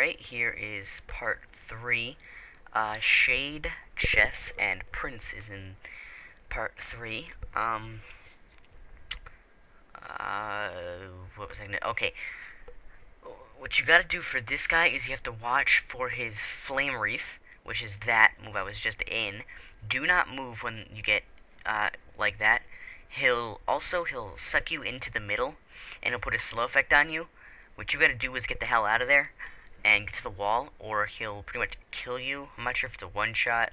Alright, here is part 3. Shade, Chess, and Prince is in part 3. Uh, what was I gonna... Okay, what you gotta do for this guy is you have to watch for his Flame Wreath, which is that move I was just in. Do not move when you get, like that. He'll suck you into the middle, and he'll put a slow effect on you. What you gotta do is get the hell out of there and get to the wall, or he'll pretty much kill you. I'm not sure if it's a one shot.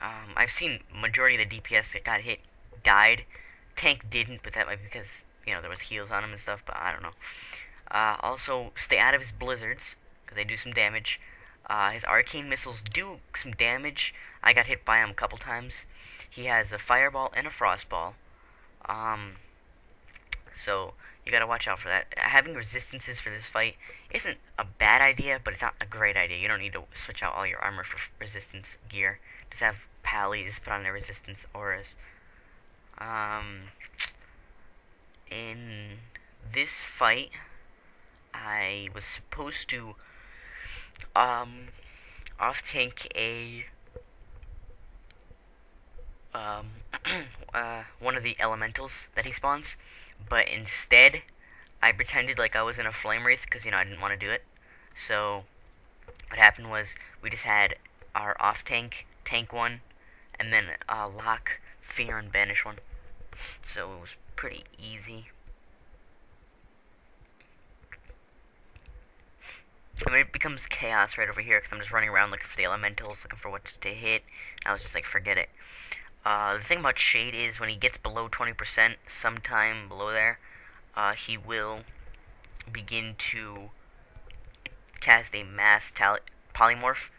I've seen majority of the DPS that got hit died. Tank didn't, but that might be because there was heals on him and stuff. But I don't know. Also, stay out of his blizzards because they do some damage. His arcane missiles do some damage. I got hit by him a couple times. He has a fireball and a frostball. So you gotta watch out for that. Having resistances for this fight isn't a bad idea, but it's not a great idea. You don't need to switch out all your armor for resistance gear. Just have pallies put on their resistance auras. In this fight, I was supposed to off tank a one of the elementals that he spawns, but instead I pretended like I was in a flame wraith because I didn't want to do it. So what happened was we just had our off tank one, and then lock, fear, and banish one. So it was pretty easy. I mean, it becomes chaos right over here because I'm just running around looking for the elementals, looking for what to hit. I was just like, forget it. The thing about Shade is when he gets below 20%, sometime below there, he will begin to cast a mass polymorph,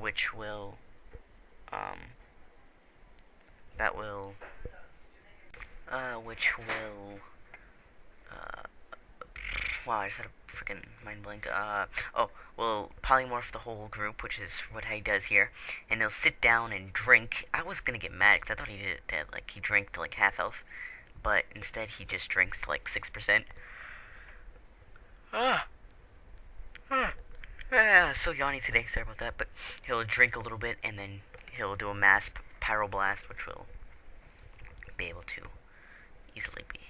which will, wow, I just had a freaking mind blank. Will polymorph the whole group, which is what he does here, and he'll sit down and drink. I was gonna get mad because I thought he did it to, he drank to half health, but instead he just drinks to 6%. So yawny today, sorry about that, but he'll drink a little bit and then he'll do a mass pyroblast, which will be able to easily be,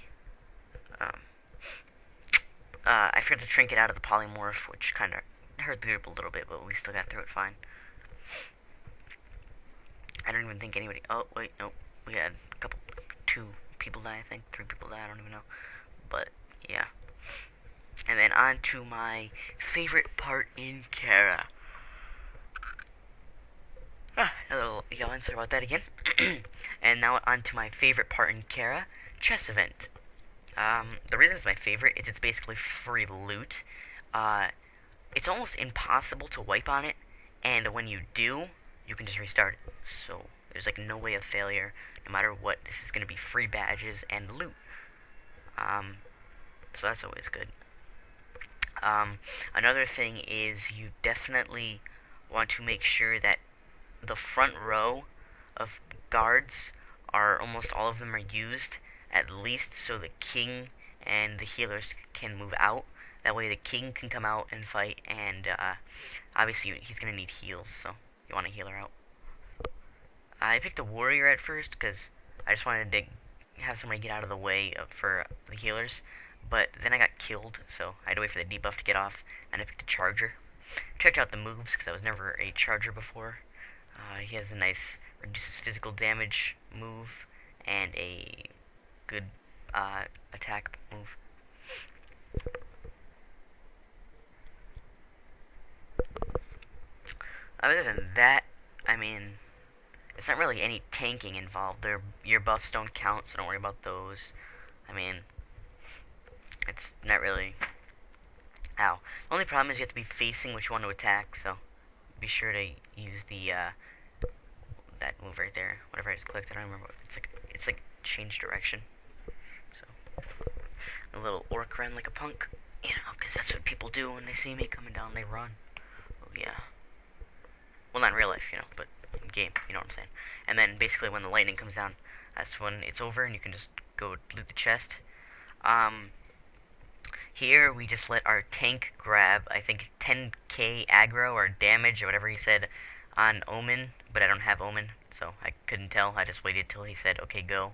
I forgot to trinket out of the polymorph, which kind of hurt the group a little bit, but we still got through it fine. I don't even think anybody... Oh, wait, no. We had two people die, I think. 3 people die, I don't even know. But, yeah. And then on to my favorite part in Kara. A little yawn, sorry about that again. And now on to my favorite part in Kara, chess event. The reason it's my favorite is it's basically free loot. It's almost impossible to wipe on it, and when you do, you can just restart it. So there's no way of failure, no matter what. This is gonna be free badges and loot. So that's always good. Another thing is you definitely want to make sure that the front row of guards almost all of them are used, at least so the king and the healers can move out. That way the king can come out and fight, and obviously he's going to need heals, so you want a healer out. I picked a warrior at first because I just wanted to have somebody get out of the way for the healers, but then I got killed, so I had to wait for the debuff to get off, and I picked a charger. Checked out the moves because I was never a charger before. He has a nice reduces physical damage move and a good attack move. Other than that, I mean, it's not really any tanking involved. Your buffs don't count, so don't worry about those. I mean, it's not really... Ow. The only problem is you have to be facing which one to attack, so be sure to use the, that move right there. Whatever I just clicked, I don't remember. It's like change direction. So, a little orc ran like a punk. Because that's what people do when they see me coming down, they run. Oh, yeah. Well, not in real life, but in game, you know what I'm saying. And then, basically, when the lightning comes down, that's when it's over, and you can just go loot the chest. Here we just let our tank grab, I think 10k aggro or damage or whatever he said on Omen, but I don't have Omen, so I couldn't tell. I just waited till he said okay go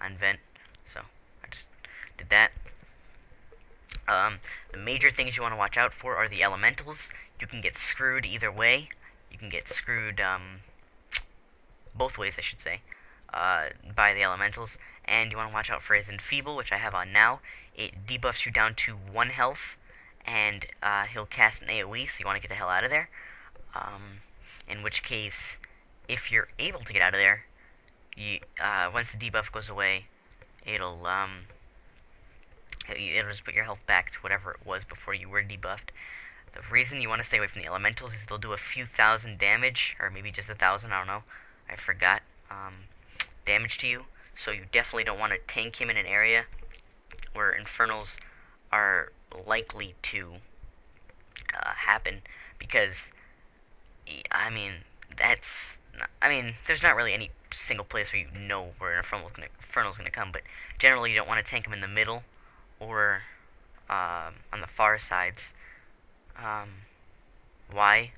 on Vent, so I just did that. The major things you want to watch out for are the elementals. You can get screwed either way. You can get screwed both ways, I should say, by the elementals. And you want to watch out for his Enfeeble, which I have on now. It debuffs you down to 1 health, and he'll cast an AoE, so you want to get the hell out of there. In which case, if you're able to get out of there, you, once the debuff goes away, it'll just put your health back to whatever it was before you were debuffed. The reason you want to stay away from the elementals is they'll do a few thousand damage, or maybe just 1,000, I don't know, I forgot, damage to you. So you definitely don't want to tank him in an area where infernals are likely to happen, because, I mean, there's not really any single place where you know where an infernal's gonna come, but generally you don't want to tank him in the middle or on the far sides. Why?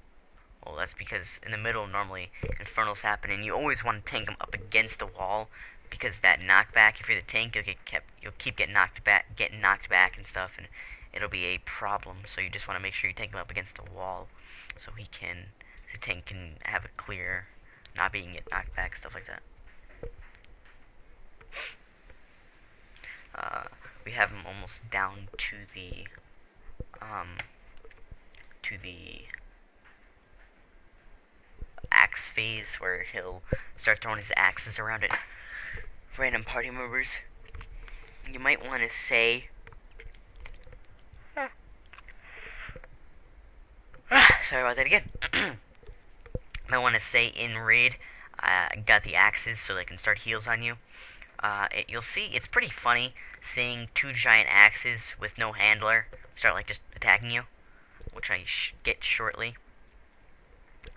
Well, that's because in the middle normally infernals happen, and you always want to tank them up against the wall, because that knockback, if you're the tank, you'll keep getting knocked back and stuff, and it'll be a problem. So you just want to make sure you tank him up against the wall, so the tank can have a clear, not being get knocked back, stuff like that. We have him almost down to the axe phase, where he'll start throwing his axes around at random party members. You might want to say, sorry about that again. Might want to say in raid, got the axes so they can start heals on you. You'll see it's pretty funny seeing 2 giant axes with no handler start like just attacking you, which I get shortly.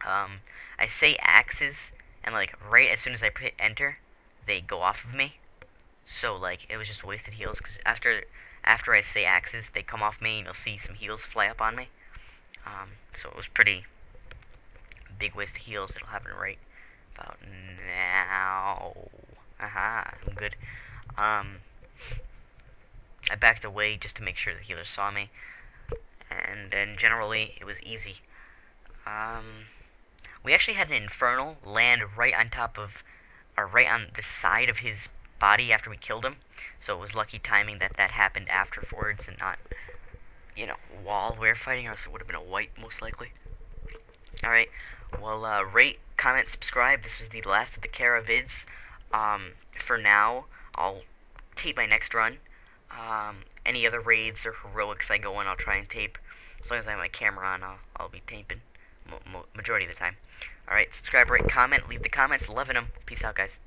I say axes, and like right as soon as I hit enter, they go off of me. So like it was just wasted heals, because after I say axes, they come off me, and you'll see some heals fly up on me. So it was pretty big waste of heals. It'll happen right about now. Aha, I'm good. I backed away just to make sure the healers saw me, and then generally it was easy. We actually had an infernal land right on top of, or right on the side of his body after we killed him, so it was lucky timing that happened afterwards and not, while we were fighting, or else it would have been a wipe most likely. Alright, well, rate, comment, subscribe. This was the last of the Kara vids. For now, I'll tape my next run. Any other raids or heroics I go on, I'll try and tape. As long as I have my camera on, I'll be taping majority of the time. Alright, subscribe, rate, comment, leave the comments, loving them. Peace out, guys.